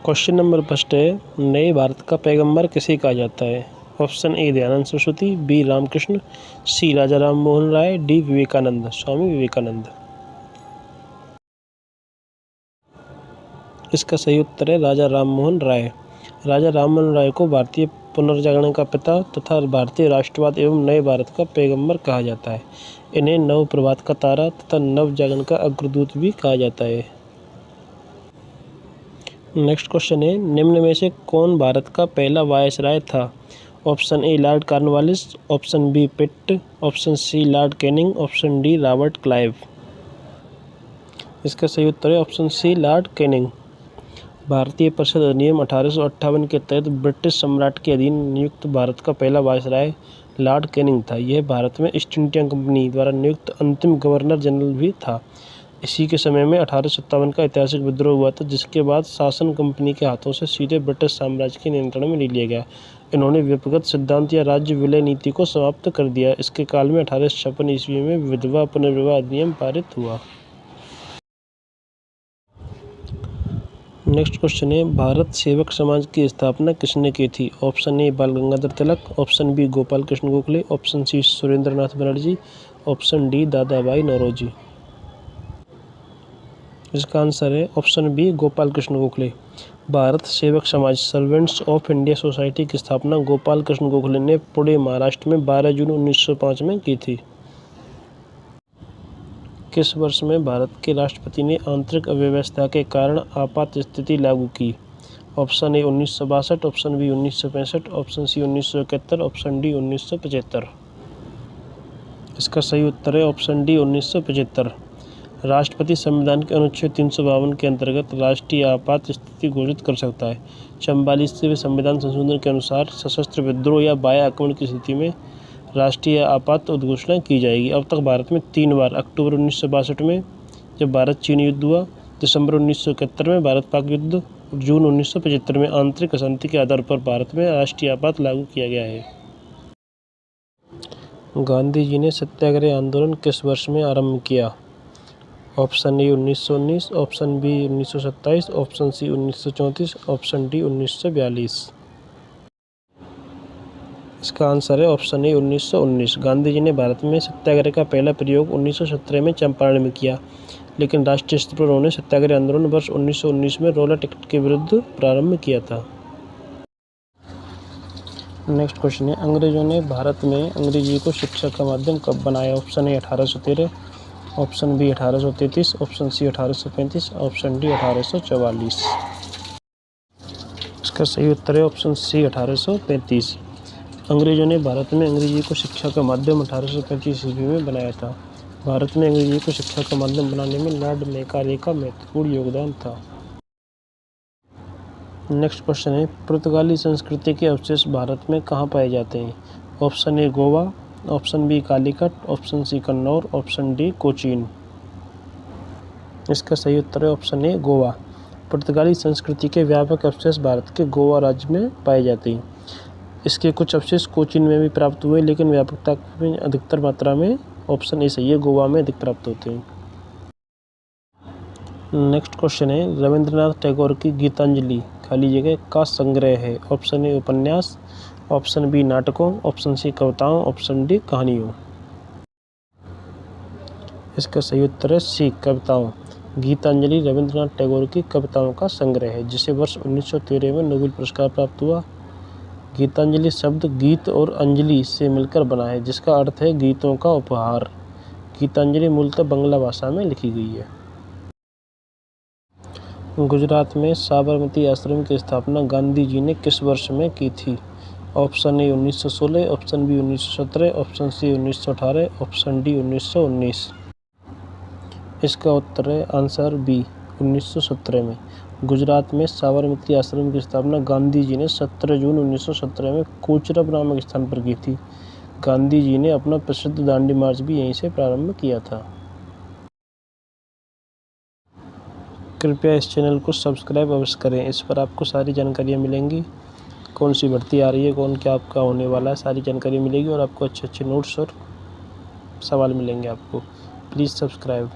Question number first है, नए भारत का पैगंबर किसे कहा जाता है? Option A Dayanand Saraswati, B Ramakrishna, C Raja Ram Mohan Roy, D Vivekananda, Swami Vivekananda. इसका सही उत्तर है राजा राम मोहन राय। राजा राम मोहन राय को भारतीय पुनर्जागरण का पिता तथा भारतीय राष्ट्रवाद एवं नए भारत का पैगंबर कहा जाता है। इन्हें नव प्रभात का तारा तथा नव जागरण का अग्रदूत भी कहा जाता है। नेक्स्ट क्वेश्चन है, निम्न में से कौन भारत का पहला वायसराय था? Option A lord Cornwallis, option B Pitt, option C lord Canning, option D Robert Clive. इसका सही उत्तर है ऑप्शन सी लॉर्ड कैनिंग। भारतीय परिषद अधिनियम 1858 के तहत ब्रिटिश सम्राट के अधीन नियुक्त भारत का पहला वायसराय लॉर्ड कैनिंग था। यह भारत में ईस्ट इंडिया कंपनी द्वारा नियुक्त अंतिम गवर्नर जनरल भी था। इसी के समय में 1857 का ऐतिहासिक विद्रोह हुआ था, जिसके बाद शासन कंपनी के हाथों से सीधे ब्रिटिश साम्राज्य के नियंत्रण में ले लिया गया। इन्होंने व्यक्तिगत सिद्धांत या राज्य विलय नीति को समाप्त कर दिया। इसके काल में 1856 ईस्वी में विधवा पुनर्विवाह अधिनियम पारित हुआ। नेक्स्ट क्वेश्चन है, भारत सेवक समाज की स्थापना किसने की थी? Option A Bal Gangadhar Tilak, option B Gopal Krishna Gokhale, option C Surendranath Banerjee, option D Dadabhai Naoroji. इसका आंसर है option B Gopal Krishna Gokhale. Bharat Sevak Samaj servants of India society की स्थापना गोपाल कृष्ण गोखले ने पुणे महाराष्ट्र में 12 जून 1905 में की थी। किस वर्ष में भारत के राष्ट्रपति ने आंतरिक अव्यवस्था के कारण आपात स्थिति लागू की? Option A 1962, option B 1965, option C 1971, option D 1975। इसका सही उत्तर है ऑप्शन डी 1975। राष्ट्रपति संविधान के अनुच्छेद 352 के अंतर्गत राष्ट्रीय आपात स्थिति घोषित कर सकता है। 44वें संविधान संशोधन के अनुसार सशस्त्र विद्रोह या बाह्य आक्रमण की स्थिति में राष्ट्रीय आपात उद्घोषणा की जाएगी। अब तक भारत में 3 बार, अक्टूबर 1962 में जब भारत चीन युद्ध हुआ, दिसंबर 1971 में भारत पाक युद्ध और जून 1975 में आंतरिक अशांति के आधार पर भारत में राष्ट्रीय आपात लागू किया गया है। गांधी जी ने सत्याग्रह आंदोलन किस वर्ष में आरंभ किया? Option A 1919, option B 1927, option C 1934, option D 1942। इसका आंसर है ऑप्शन ए 1919। गांधी जी ने भारत में सत्याग्रह का पहला प्रयोग 1917 में चंपारण में किया, लेकिन राष्ट्रीय स्तर पर उन्होंने सत्याग्रह आंदोलन वर्ष 1919 में रोलर टिकट के विरुद्ध प्रारंभ किया था। नेक्स्ट क्वेश्चन है, अंग्रेजों ने भारत में अंग्रेजी को शिक्षा का माध्यम कब बनाया? Option A 1813, option B 1833, option C 1835, option D 1844। इसका सही उत्तर है ऑप्शन सी 1835। अंग्रेजों ने भारत में अंग्रेजी को शिक्षा का माध्यम 1835 ईस्वी में बनाया था। भारत में अंग्रेजी को शिक्षा का माध्यम बनाने में लॉर्ड मैकाले का महत्वपूर्ण योगदान था। नेक्स्ट क्वेश्चन है, पुर्तगाली संस्कृति के अवशेष भारत में कहाँ पाए जाते हैं? Option A Goa, option B Calicut, option C Cannanore, option D Cochin. इसका सही उत्तर है ऑप्शन ए गोवा। पुर्तगाली संस्कृति के व्यापक अवशेष भारत के गोवा राज्य में पाए जाते हैं। इसके कुछ अवशेष कोचीन में भी प्राप्त हुए, लेकिन व्यापकता में अधिकतर मात्रा में ऑप्शन ए सही है, गोवा में अधिक प्राप्त होते हैं। नेक्स्ट क्वेश्चन है, रविंद्रनाथ टैगोर की गीतांजलि खाली जगह का संग्रह है? ऑप्शन ए उपन्यास, ऑप्शन बी नाटकों, ऑप्शन सी कविताओं, ऑप्शन डी कहानियों। इसका सही उत्तर है सी कविताओं। गीतांजलि रविंद्रनाथ टैगोर की कविताओं का संग्रह है, जिसे वर्ष 1913 में नोबेल पुरस्कार प्राप्त हुआ। गीतांजलि शब्द गीत और अंजलि से मिलकर बना है, जिसका अर्थ है गीतों का उपहार। गीतांजलि मूलतः बांग्ला भाषा में लिखी गई है। गुजरात में साबरमती आश्रम की स्थापना गांधी जी ने किस वर्ष में की थी? Option A 1916, option B 1917, option C 1918, option D 1919। इसका उत्तर है आंसर बी 1917 में। गुजरात में साबरमती आश्रम की स्थापना गांधी जी ने 17 जून 1917 में कोचरब नामक स्थान पर की थी। गांधी जी ने अपना प्रसिद्ध दांडी मार्च भी यहीं से प्रारंभ किया था। कृपया इस चैनल को सब्सक्राइब अवश्य करें। इस पर आपको सारी जानकारियाँ मिलेंगी, कौन सी भर्ती आ रही है, कौन क्या आपका होने वाला है, सारी जानकारी मिलेगी और आपको अच्छे अच्छे नोट्स और सवाल मिलेंगे आपको। Please subscribe.